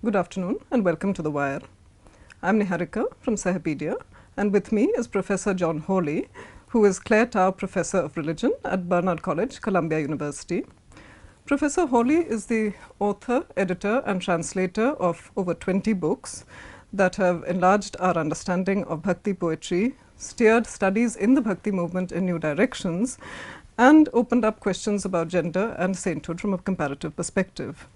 Good afternoon and welcome to The Wire. I'm Niharika from Sahapedia, and with me is Professor John Hawley, who is Clare Tow Professor of Religion at Barnard College, Columbia University. Professor Hawley is the author, editor and translator of over 20 books that have enlarged our understanding of Bhakti poetry, steered studies in the Bhakti movement in new directions, and opened up questions about gender and sainthood from a comparative perspective.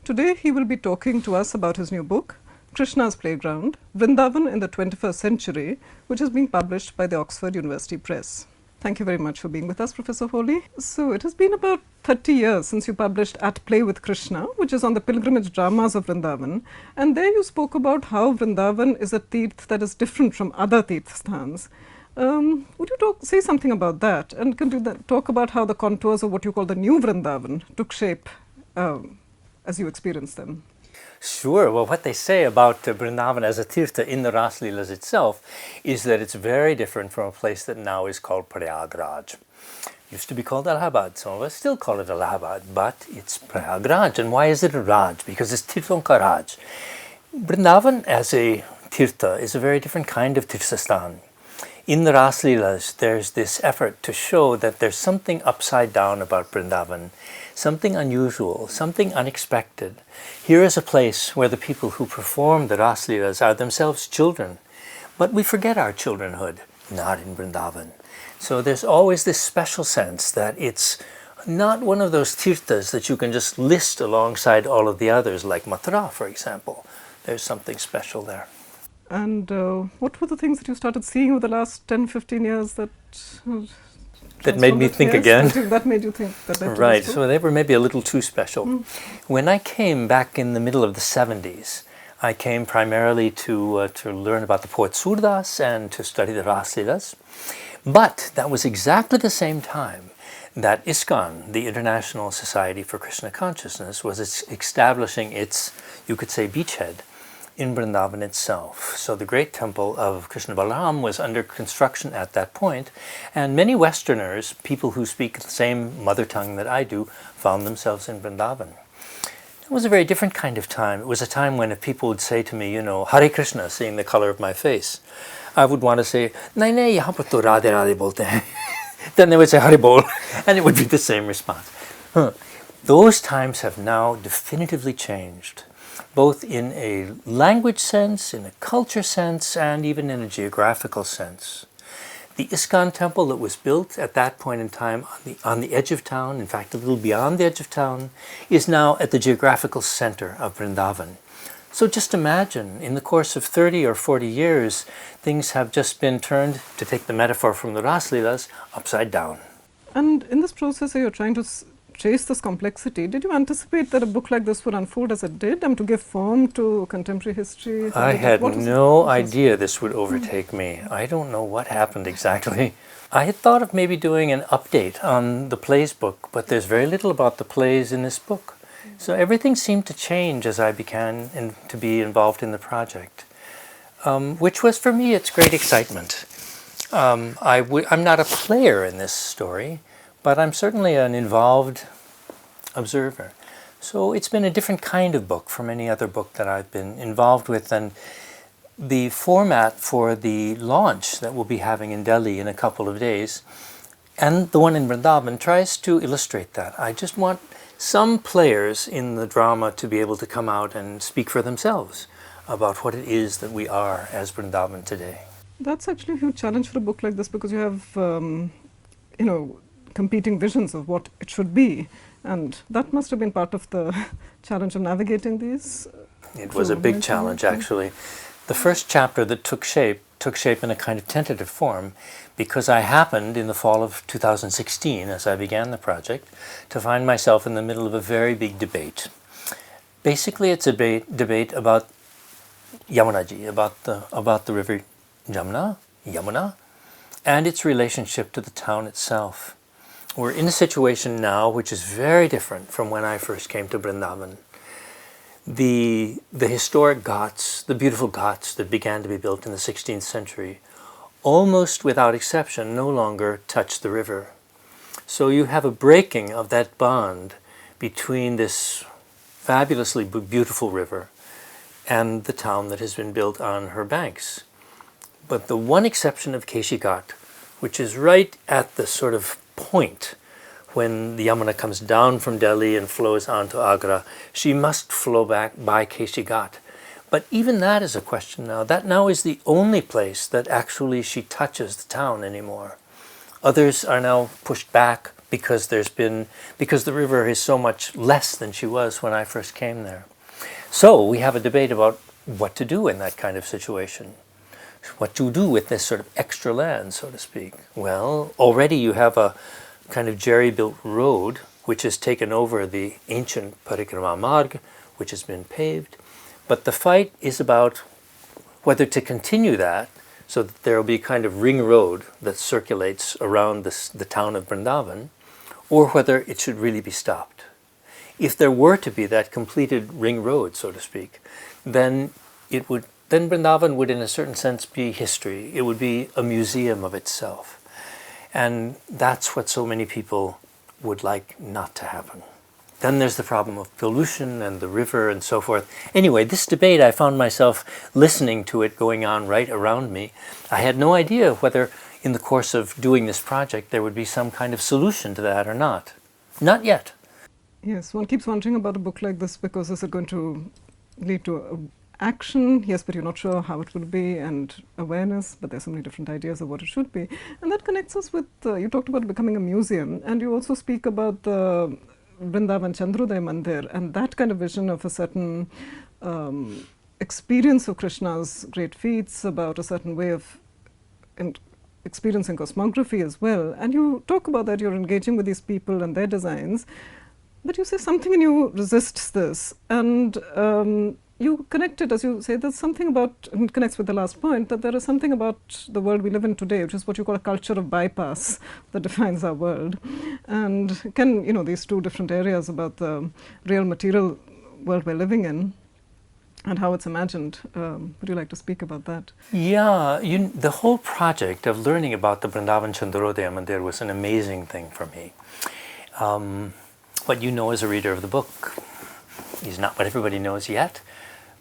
Today he will be talking to us about his new book, Krishna's Playground, Vrindavan in the 21st Century, which is being published by the Oxford University Press. Thank you very much for being with us, Professor Hawley. So it has been about 30 years since you published At Play with Krishna, which is on the pilgrimage dramas of Vrindavan. And there you spoke about how Vrindavan is a tirth that is different from other tirth sthans. Would you say something about that? And could you talk about how the contours of what you call the new Vrindavan took shape as you experienced them? Sure. Well, what they say about Vrindavan as a tirtha in the Ras Leelas itself is that it's very different from a place that now is called Prayagraj. Used to be called Allahabad. Some of us still call it Allahabad, but it's Prayagraj. And why is it a Raj? Because it's Tirthanka Raj. Vrindavan as a tirtha is a very different kind of tirthastan. In the Ras Leelas, there's this effort to show that there's something upside down about Vrindavan, something unusual, something unexpected. Here is a place where the people who perform the Ras Leelas are themselves children, but we forget our childrenhood, not in Vrindavan. So there's always this special sense that it's not one of those tirthas that you can just list alongside all of the others, like Mathura, for example. There's something special there. And what were the things that you started seeing over the last 10, 15 years that made me think again? That made you think that Right, so they were maybe a little too special. When I came back in the middle of the 70s, I came primarily to learn about the poet Surdas and to study the Ras Leelas. But that was exactly the same time that ISKON, the International Society for Krishna Consciousness, was establishing its, you could say, beachhead in Vrindavan itself. So the great temple of Krishna Balaram was under construction at that point, and many Westerners, people who speak the same mother tongue that I do, found themselves in Vrindavan. It was a very different kind of time. It was a time when if people would say to me, you know, Hare Krishna, seeing the color of my face, I would want to say, nahin, nahin, yahan par to Radhe Radhe bolte hain. Then they would say, Hare Bol, and it would be the same response. Those times have now definitively changed, both in a language sense, in a culture sense, and even in a geographical sense. The ISKCON temple that was built at that point in time on the edge of town, in fact a little beyond the edge of town, is now at the geographical center of Vrindavan. So just imagine, in the course of 30 or 40 years, things have just been turned, to take the metaphor from the Ras Leelas, upside down. And in this process, you're trying to trace this complexity. Did you anticipate that a book like this would unfold as it did, to give form to contemporary history? I had no idea this would overtake me. I don't know what happened exactly. I had thought of maybe doing an update on the plays book, but there's very little about the plays in this book. So everything seemed to change as I began to be involved in the project, which was for me its great excitement. I'm not a player in this story, but I'm certainly an involved observer. So it's been a different kind of book from any other book that I've been involved with, and the format for the launch that we'll be having in Delhi in a couple of days, and the one in Vrindavan, tries to illustrate that. I just want some players in the drama to be able to come out and speak for themselves about what it is that we are as Vrindavan today. That's actually a huge challenge for a book like this, because you have, competing visions of what it should be. And that must have been part of the challenge of navigating these. It was a big challenge, actually. The first chapter that took shape in a kind of tentative form, because I happened in the fall of 2016, as I began the project, to find myself in the middle of a very big debate. Basically, it's a debate about Yamuna, about the river Yamuna, and its relationship to the town itself. We're in a situation now which is very different from when I first came to Vrindavan. The historic ghats, the beautiful ghats that began to be built in the 16th century, almost without exception, no longer touch the river. So you have a breaking of that bond between this fabulously beautiful river and the town that has been built on her banks. But the one exception of Keshi Ghat, which is right at the sort of point when the Yamuna comes down from Delhi and flows onto Agra, she must flow back by Keshi Ghat. But even that is a question now. That now is the only place that actually she touches the town anymore. Others are now pushed back because the river is so much less than she was when I first came there. So we have a debate about what to do in that kind of situation. What to do with this sort of extra land, so to speak. Well, already you have a kind of jerry-built road which has taken over the ancient Parikrama Marg, which has been paved. But the fight is about whether to continue that so that there will be a kind of ring road that circulates around the town of Vrindavan, or whether it should really be stopped. If there were to be that completed ring road, so to speak, then Vrindavan would in a certain sense be history. It would be a museum of itself. And that's what so many people would like not to happen. Then there's the problem of pollution and the river and so forth. Anyway, this debate, I found myself listening to it going on right around me. I had no idea whether in the course of doing this project there would be some kind of solution to that or not. Not yet. Yes, one keeps wondering about a book like this because is it going to lead to action? Yes, but you're not sure how it will be, and awareness, but there's so many different ideas of what it should be. And that connects us with, you talked about becoming a museum, and you also speak about the Vrindavan Chandrodaya Mandir, and that kind of vision of a certain experience of Krishna's great feats, about a certain way of experiencing cosmography as well. And you talk about that you're engaging with these people and their designs, but you say something in you resists this. And you connect it, as you say, there's something about, and it connects with the last point, that there is something about the world we live in today, which is what you call a culture of bypass that defines our world. And these two different areas about the real material world we're living in and how it's imagined. Would you like to speak about that? Yeah, the whole project of learning about the Vrindavan Chandrodaya Mandir was an amazing thing for me. What you know as a reader of the book is not what everybody knows yet.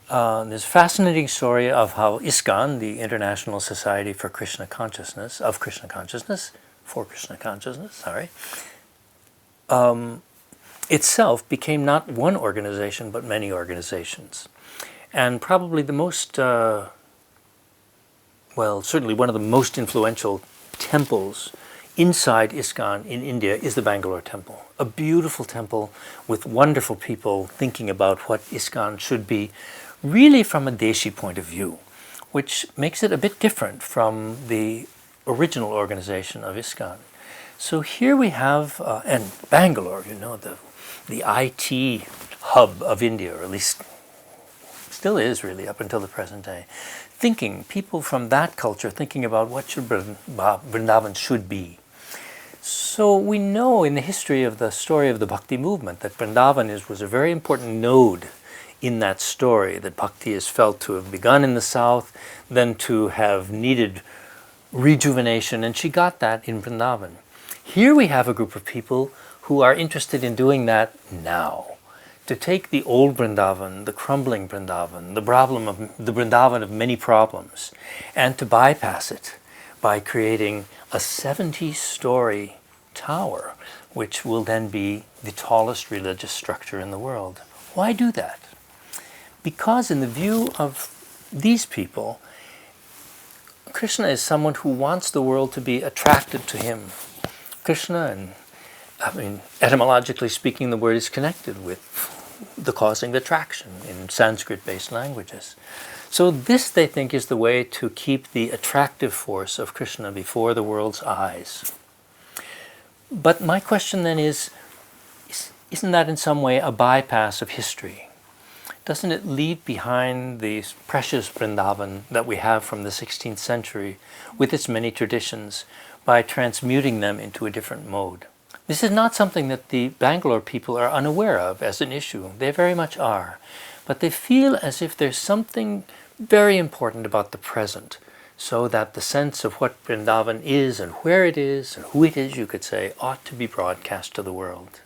There's a fascinating story of how ISKON, the International Society for Krishna Consciousness, itself became not one organization but many organizations. And probably the most, certainly one of the most influential temples inside ISKCON in India is the Bangalore temple. A beautiful temple with wonderful people thinking about what ISKCON should be, really from a Deshi point of view, which makes it a bit different from the original organization of ISKCON. So here we have, and Bangalore, the IT hub of India, or at least still is really up until the present day, people from that culture thinking about what Vrindavan should be. So we know in the history of the story of the Bhakti movement that Vrindavan was a very important node in that story, that Bhakti is felt to have begun in the south, then to have needed rejuvenation, and she got that in Vrindavan. Here we have a group of people who are interested in doing that now, to take the old Vrindavan, the crumbling Vrindavan, the Vrindavan of many problems, and to bypass it by creating a 70-story tower, which will then be the tallest religious structure in the world. Why do that? Because in the view of these people, Krishna is someone who wants the world to be attracted to him. Krishna, etymologically speaking, the word is connected with the causing attraction in Sanskrit-based languages. So this, they think, is the way to keep the attractive force of Krishna before the world's eyes. But my question then is, isn't that in some way a bypass of history? Doesn't it leave behind the precious Vrindavan that we have from the 16th century with its many traditions by transmuting them into a different mode? This is not something that the Bangalore people are unaware of as an issue. They very much are. But they feel as if there's something very important about the present, so that the sense of what Vrindavan is and where it is and who it is, you could say, ought to be broadcast to the world.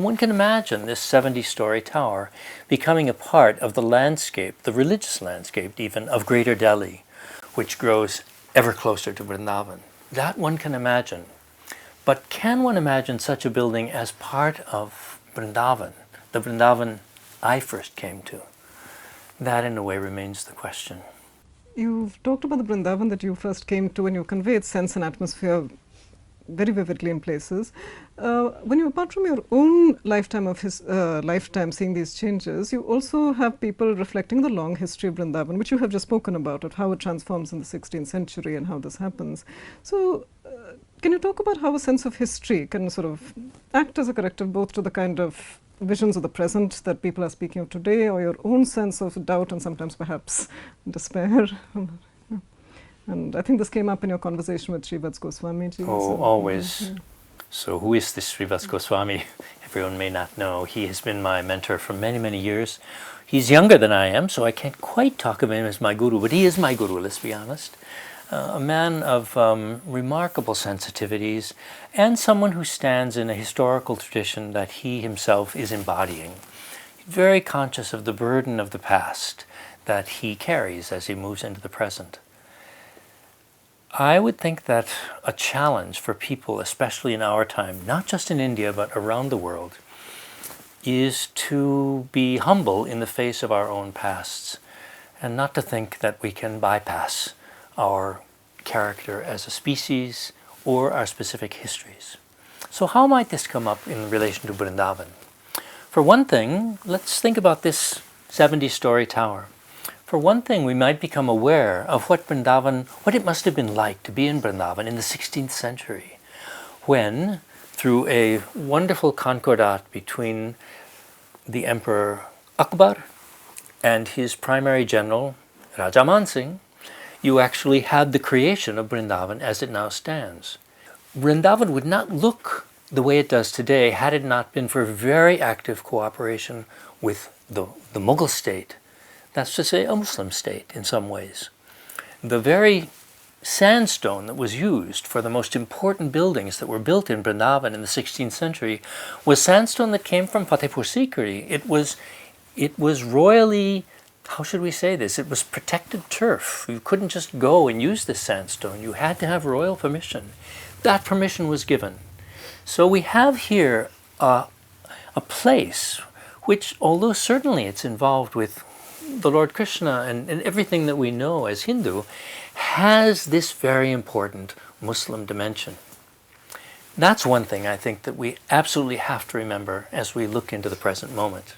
And one can imagine this 70-story tower becoming a part of the landscape, the religious landscape even, of Greater Delhi, which grows ever closer to Vrindavan. That one can imagine. But can one imagine such a building as part of Vrindavan, the Vrindavan I first came to? That in a way remains the question. You've talked about the Vrindavan that you first came to, and you convey its sense and atmosphere very vividly in places. When you, apart from your own lifetime seeing these changes, you also have people reflecting the long history of Vrindavan, which you have just spoken about, of how it transforms in the 16th century and how this happens. So can you talk about how a sense of history can sort of act as a corrective both to the kind of visions of the present that people are speaking of today, or your own sense of doubt and sometimes perhaps despair? And I think this came up in your conversation with Srivats Goswami ji. Oh, so, always. Yeah. So who is this Srivats Goswami? Everyone may not know. He has been my mentor for many, many years. He's younger than I am, so I can't quite talk of him as my guru, but he is my guru, let's be honest. A man of remarkable sensitivities, and someone who stands in a historical tradition that he himself is embodying. Very conscious of the burden of the past that he carries as he moves into the present. I would think that a challenge for people, especially in our time, not just in India but around the world, is to be humble in the face of our own pasts and not to think that we can bypass our character as a species or our specific histories. So how might this come up in relation to Vrindavan? For one thing, let's think about this 70-story tower. For one thing, we might become aware of what it must have been like to be in Vrindavan in the 16th century, when, through a wonderful concordat between the Emperor Akbar and his primary general, Raja Man Singh, you actually had the creation of Vrindavan as it now stands. Vrindavan would not look the way it does today had it not been for very active cooperation with the Mughal state. That's to say, a Muslim state in some ways. The very sandstone that was used for the most important buildings that were built in Vrindavan in the 16th century was sandstone that came from Fatehpur Sikri. It was royally, how should we say this? It was protected turf. You couldn't just go and use this sandstone. You had to have royal permission. That permission was given. So we have here a place which, although certainly it's involved with the Lord Krishna and everything that we know as Hindu, has this very important Muslim dimension. That's one thing I think that we absolutely have to remember as we look into the present moment.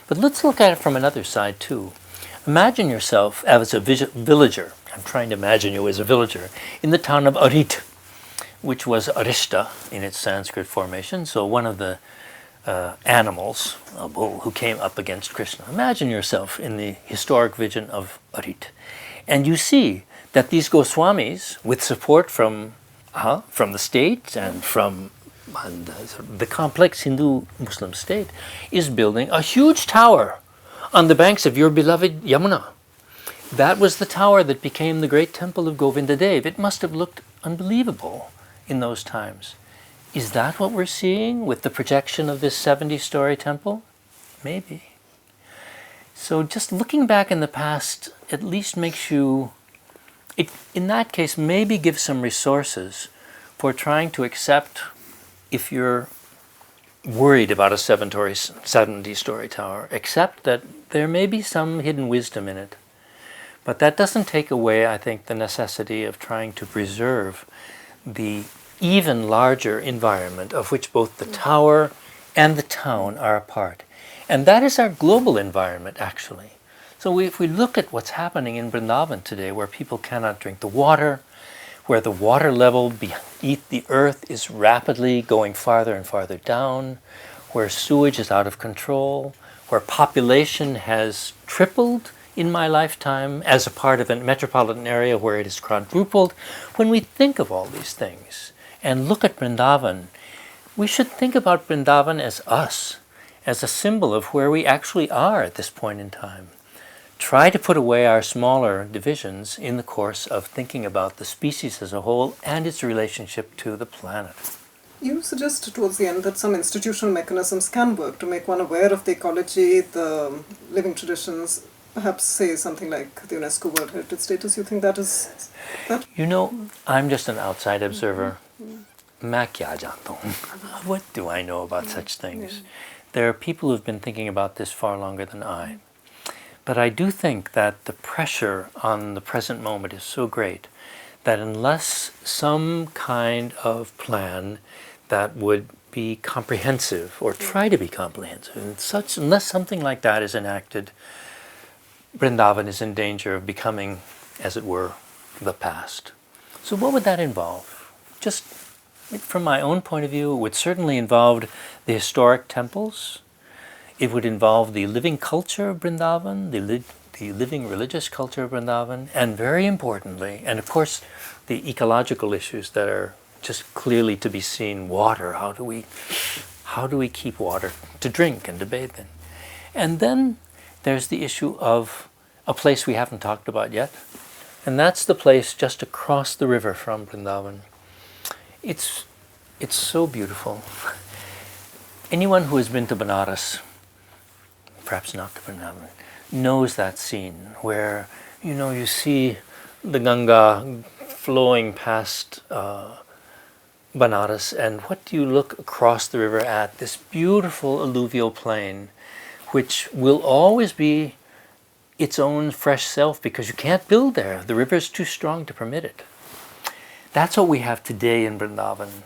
But let's look at it from another side too. Imagine yourself as a villager. I'm trying to imagine you as a villager in the town of Arit, which was Arishta in its Sanskrit formation, so one of the animals, a bull, who came up against Krishna. Imagine yourself in the historic vision of Arit. And you see that these Goswamis, with support from the state and from the complex Hindu-Muslim state, is building a huge tower on the banks of your beloved Yamuna. That was the tower that became the great temple of Govinda Dev. It must have looked unbelievable in those times. Is that what we're seeing with the projection of this 70-story temple? Maybe. So just looking back in the past at least makes you, in that case, maybe give some resources for trying to accept, if you're worried about a 70-story tower, accept that there may be some hidden wisdom in it. But that doesn't take away, I think, the necessity of trying to preserve the even larger environment of which both the tower and the town are a part. And that is our global environment, actually. So if we look at what's happening in Vrindavan today, where people cannot drink the water, where the water level beneath the earth is rapidly going farther and farther down, where sewage is out of control, where population has tripled in my lifetime as a part of a metropolitan area where it has quadrupled, when we think of all these things and look at Vrindavan, we should think about Vrindavan as us, as a symbol of where we actually are at this point in time. Try to put away our smaller divisions in the course of thinking about the species as a whole and its relationship to the planet. You suggested towards the end that some institutional mechanisms can work to make one aware of the ecology, the living traditions, perhaps say something like the UNESCO World Heritage status. You think that is that? You know, I'm just an outside observer. मैं क्या जानता हूँ? What do I know about such things? There are people who've been thinking about this far longer than I. But I do think that the pressure on the present moment is so great that unless some kind of plan that would be comprehensive or try to be comprehensive, and unless something like that is enacted, Vrindavan is in danger of becoming, as it were, the past. So what would that involve? Just from my own point of view, it would certainly involve the historic temples. It would involve the living culture of Vrindavan, the living religious culture of Vrindavan, and very importantly, and of course, the ecological issues that are just clearly to be seen. Water, how do we keep water to drink and to bathe in? And then there's the issue of a place we haven't talked about yet, and that's the place just across the river from Vrindavan. It's so beautiful. Anyone who has been to Benares, perhaps not to Vrindavan, knows that scene where, you see the Ganga flowing past Benares, and what do you look across the river at? This beautiful alluvial plain, which will always be its own fresh self because you can't build there. The river is too strong to permit it. That's what we have today in Vrindavan.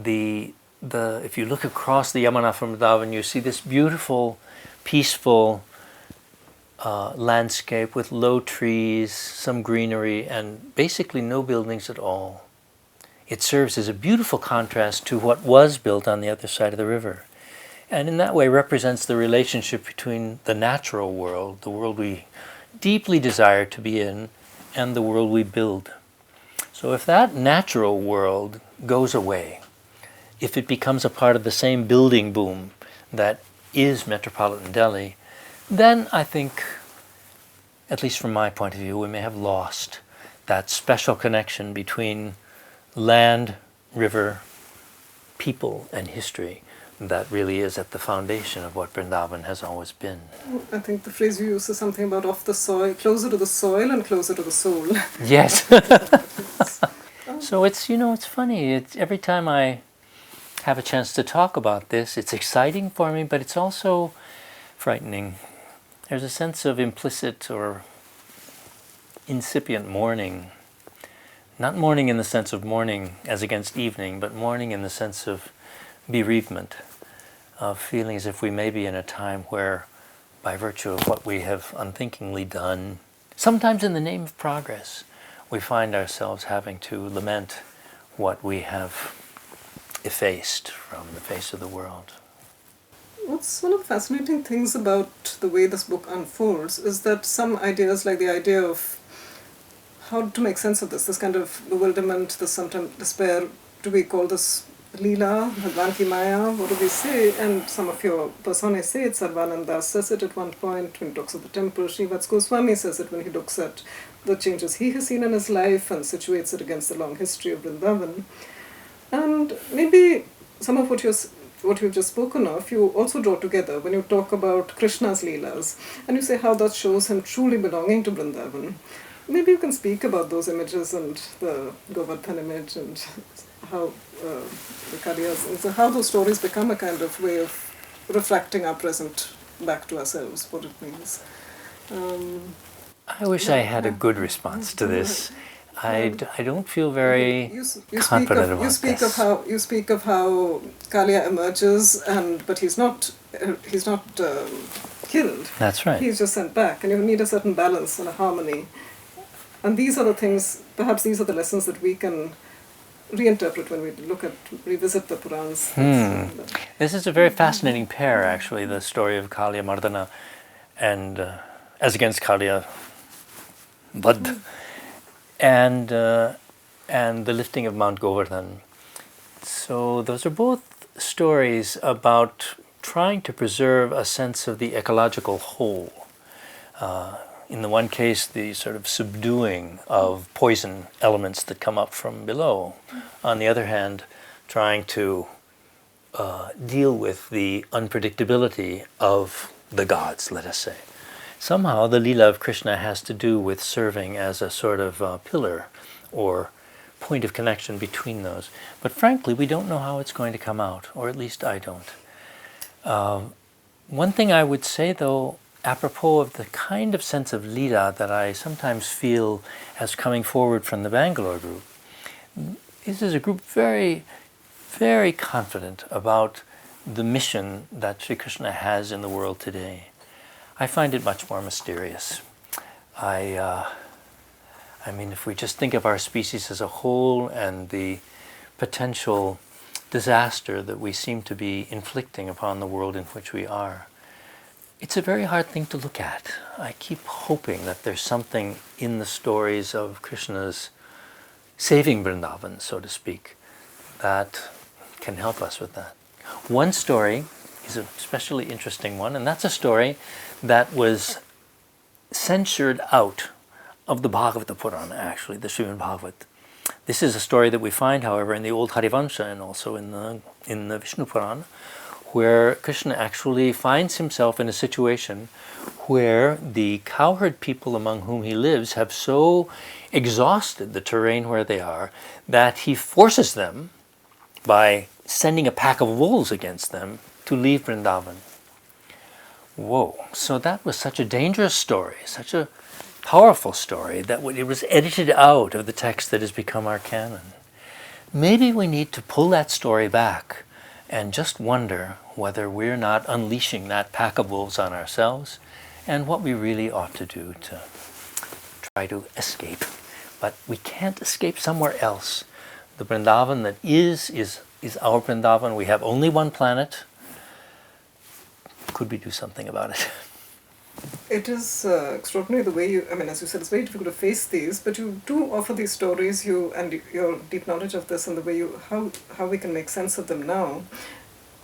If you look across the Yamuna from Vrindavan, you see this beautiful, peaceful landscape with low trees, some greenery, and basically no buildings at all. It serves as a beautiful contrast to what was built on the other side of the river. And in that way represents the relationship between the natural world, the world we deeply desire to be in, and the world we build. So if that natural world goes away, if it becomes a part of the same building boom that is metropolitan Delhi, then I think, at least from my point of view, we may have lost that special connection between land, river, people, and history that really is at the foundation of what Vrindavan has always been. I think the phrase you use is something about off the soil, closer to the soil and closer to the soul. Yes. So it's funny. Every time I have a chance to talk about this, it's exciting for me, but it's also frightening. There's a sense of implicit or incipient mourning. Not mourning in the sense of mourning as against evening, but mourning in the sense of bereavement, of feeling as if we may be in a time where, by virtue of what we have unthinkingly done, sometimes in the name of progress, we find ourselves having to lament what we have effaced from the face of the world. What's one of the fascinating things about the way this book unfolds is that some ideas, like the idea of how to make sense of this kind of bewilderment, this sometimes despair, do we call this Leela, Bhagwan ki Maya, what do we say? And some of your personae say it. Sarvananda says it at one point when he talks of the temple. Srivats Goswami says it when he looks at the changes he has seen in his life and situates it against the long history of Vrindavan. And maybe some of what you've just spoken of, you also draw together when you talk about Krishna's Leelas, and you say how that shows him truly belonging to Vrindavan. Maybe you can speak about those images and the Govardhan image and how the Kaliyas, and so how those stories become a kind of way of reflecting our present back to ourselves, what it means. I wish I had a good response to this. I don't feel very confident about this. You speak of how Kaliya emerges, but he's not killed. That's right. He's just sent back, and you need a certain balance and a harmony. And these are the things, perhaps these are the lessons that we can reinterpret when we revisit the Purans. This is a very fascinating pair, actually, the story of Kaliya Mardana and as against Kaliya Vad and the lifting of Mount Govardhan. So those are both stories about trying to preserve a sense of the ecological whole. In the one case, the sort of subduing of poison elements that come up from below. On the other hand, trying to deal with the unpredictability of the gods, let us say. Somehow the Leela of Krishna has to do with serving as a sort of pillar or point of connection between those. But frankly, we don't know how it's going to come out, or at least I don't. One thing I would say, though, apropos of the kind of sense of Leela that I sometimes feel as coming forward from the Bangalore group, this is a group very, very confident about the mission that Sri Krishna has in the world today. I find it much more mysterious. I mean, if we just think of our species as a whole and the potential disaster that we seem to be inflicting upon the world in which we are, it's a very hard thing to look at. I keep hoping that there's something in the stories of Krishna's saving Vrindavan, so to speak, that can help us with that. One story is an especially interesting one, and that's a story that was censured out of the Bhagavata Purana, actually, the Srimad Bhagavat. This is a story that we find, however, in the old Harivansha and also in the Vishnu Purana, where Krishna actually finds himself in a situation where the cowherd people among whom he lives have so exhausted the terrain where they are that he forces them, by sending a pack of wolves against them, to leave Vrindavan. Whoa, so that was such a dangerous story, such a powerful story, that it was edited out of the text that has become our canon. Maybe we need to pull that story back and just wonder whether we're not unleashing that pack of wolves on ourselves and what we really ought to do to try to escape. But we can't escape somewhere else. The Vrindavan that is our Vrindavan. We have only one planet. Could we do something about it? It is extraordinary the way you, I mean, as you said, it's very difficult to face these, but you do offer these stories, and your deep knowledge of this and the way how we can make sense of them now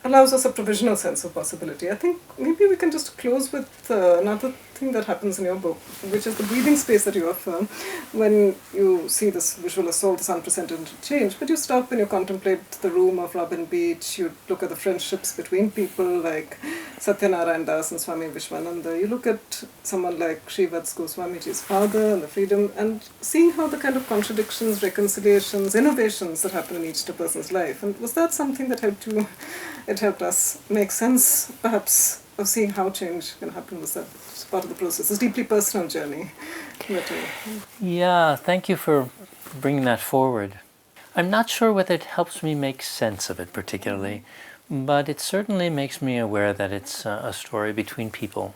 allows us a provisional sense of possibility. I think maybe we can just close with another thing that happens in your book, which is the breathing space that you offer when you see this visual assault, this unprecedented change. But you stop and you contemplate the room of Robin Beach, you look at the friendships between people like Satyanarayan Das and Swami Vishwananda, you look at someone like Srivats Goswamiji's father and the freedom, and seeing how the kind of contradictions, reconciliations, innovations that happen in each person's life. And was that something that helped you? It helped us make sense, perhaps, of seeing how change can happen. Was that part of the process? It's a deeply personal journey. Yeah, thank you for bringing that forward. I'm not sure whether it helps me make sense of it particularly, but it certainly makes me aware that it's a story between people.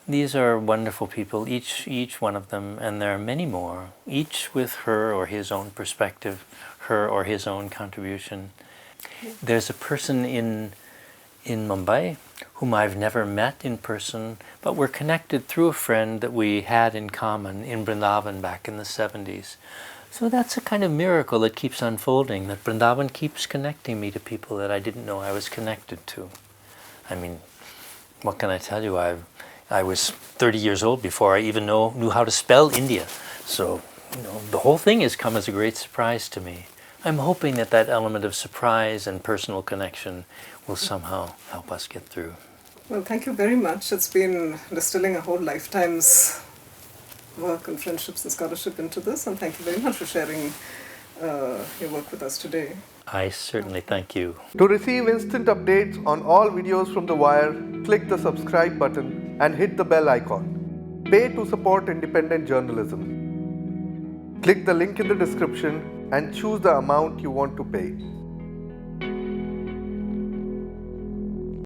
These are wonderful people, each one of them, and there are many more, each with her or his own perspective, her or his own contribution. There's a person in Mumbai whom I've never met in person, but we're connected through a friend that we had in common in Vrindavan back in the 70s. So that's a kind of miracle that keeps unfolding, that Vrindavan keeps connecting me to people that I didn't know I was connected to. I mean, what can I tell you? I was 30 years old before I even knew how to spell India. So, the whole thing has come as a great surprise to me. I'm hoping that element of surprise and personal connection will somehow help us get through. Well, thank you very much. It's been distilling a whole lifetime's work and friendships and scholarship into this, and thank you very much for sharing your work with us today. I certainly thank you. To receive instant updates on all videos from The Wire, click the subscribe button and hit the bell icon. Pay to support independent journalism. Click the link in the description and choose the amount you want to pay.